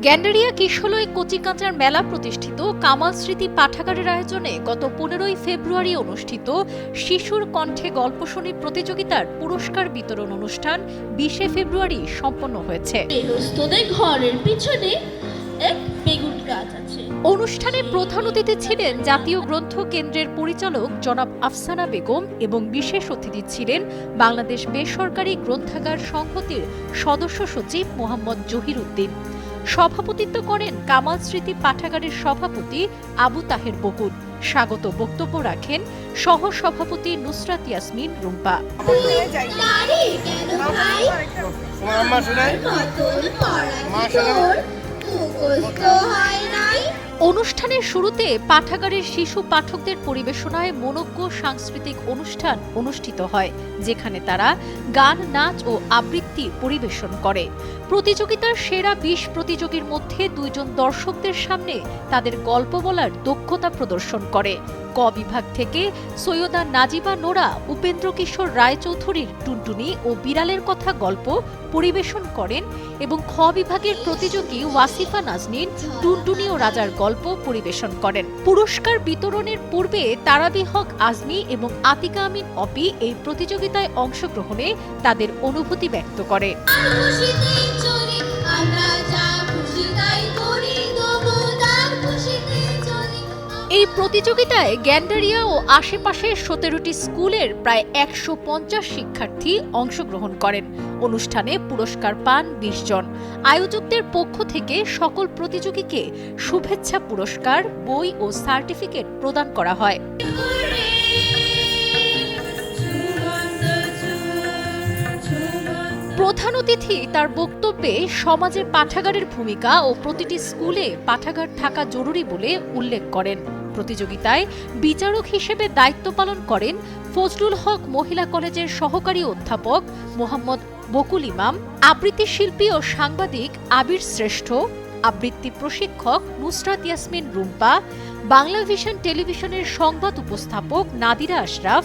গ্যান্ডারিয়া কিশলয় কচিকাঁচার মেলা প্রতিষ্ঠিত কামাল স্মৃতি পাঠাগারের আয়োজনে গত 15ই ফেব্রুয়ারি অনুষ্ঠিত শিশুর কণ্ঠে গল্প শুনি প্রতিযোগিতার পুরস্কার বিতরণ অনুষ্ঠান 20শে ফেব্রুয়ারি সম্পন্ন হয়েছে। ঘরের পিছনে এক বেগুন গাছ আছে। অনুষ্ঠানে প্রধান অতিথি ছিলেন জাতীয় গ্রন্থ কেন্দ্রের পরিচালক জনাব আফসানা বেগম এবং বিশেষ অতিথি ছিলেন বাংলাদেশ বেসরকারি গ্রন্থাগার সংহতির সদস্য সচিব মোহাম্মদ জহির উদ্দিন। সভাপতিত্ব করেন কামাল স্মৃতি পাঠাগারের সভাপতি আবু তাহের বকুল। স্বাগত বক্তব্য রাখেন সহ সভাপতি নুসরাত ইয়াসমিন রুম্পা। অনুষ্ঠানের শুরুতে পাঠাগারের শিশু পাঠকদের পরিবেশনায় মনোজ্ঞ সাংস্কৃতিক অনুষ্ঠান অনুষ্ঠিত হয়, যেখানে তারা গান, নাচ ও আবৃত্তি পরিবেশন করে। প্রতিযোগিতার সেরা 20 প্রতিযোগীর মধ্যে 2 জন দর্শকদের সামনে তাদের গল্প বলার দক্ষতা প্রদর্শন করে। ক বিভাগ থেকে সৈয়দা নাজিবা নোরা উপেন্দ্র কিশোর রায়চৌধুরীর টুনটুনি ও বিড়ালের কথা গল্প পরিবেশন করেন এবং খ বিভাগের প্রতিযোগী ওয়াসিফা নাজনীন টুনটুনি ও রাজার গল্প পরিবেশন করেন। পুরস্কার বিতরণের পূর্বে তারাবি হক আজমি এবং আতিকা আমিন অপি এই প্রতিযোগিতায় অংশগ্রহণে তাদের অনুভূতি ব্যক্ত করে। এই প্রতিযোগিতায় গ্যান্ডারিয়া ও আশেপাশের 17টি স্কুলের প্রায় 150 শিক্ষার্থী অংশগ্রহণ করেন। অনুষ্ঠানে পুরস্কার পান 20 জন। আয়োজকদের পক্ষ থেকে সকল প্রতিযোগীকে শুভেচ্ছা পুরস্কার, বই ও সার্টিফিকেট প্রদান করা হয়। প্রধান অতিথি তার বক্তব্যে সমাজে পাঠাগারের ভূমিকা ও প্রতিটি স্কুলে পাঠাগার থাকা জরুরি বলে উল্লেখ করেন। প্রতিযোগিতায় বিচারক হিসেবে দায়িত্ব পালন করেন ফজলুল হক মহিলা কলেজের সহকারী অধ্যাপক মোহাম্মদ বকুল ইমাম, আবৃত্তি শিল্পী ও সাংবাদিক আবির শ্রেষ্ঠ, আবৃত্তি প্রশিক্ষক নুসরাত ইয়াসমিন রুম্পা, বাংলা ভিশন টেলিভিশনের সংবাদ উপস্থাপক নাদিরা আশরাফ,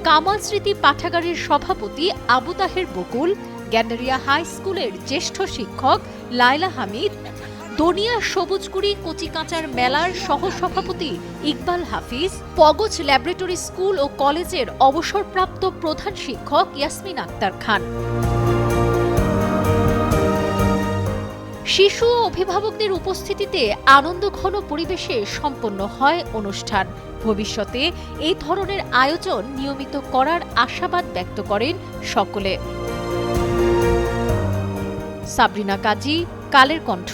কামাল স্মৃতি পাঠাগারের সভাপতি আবু তাহের বকুল, গ্যান্ডারিয়া হাই স্কুলের জ্যেষ্ঠ শিক্ষক লায়লা হামিদ, দনিয়া সবুজগুড়ি কচিকাঁচার মেলার সহসভাপতি ইকবাল হাফিজ, পগজ ল্যাবরেটরি স্কুল ও কলেজের অবসরপ্রাপ্ত প্রধান শিক্ষক ইয়াসমিন আক্তার খান। শিশু ও অভিভাবকদের উপস্থিতিতে আনন্দঘন পরিবেশে সম্পন্ন হয় অনুষ্ঠান। ভবিষ্যতে এই ধরনের আয়োজন নিয়মিত করার আশাবাদ ব্যক্ত করেন সকলে। সাবরিনা কাজী, কালের কণ্ঠ।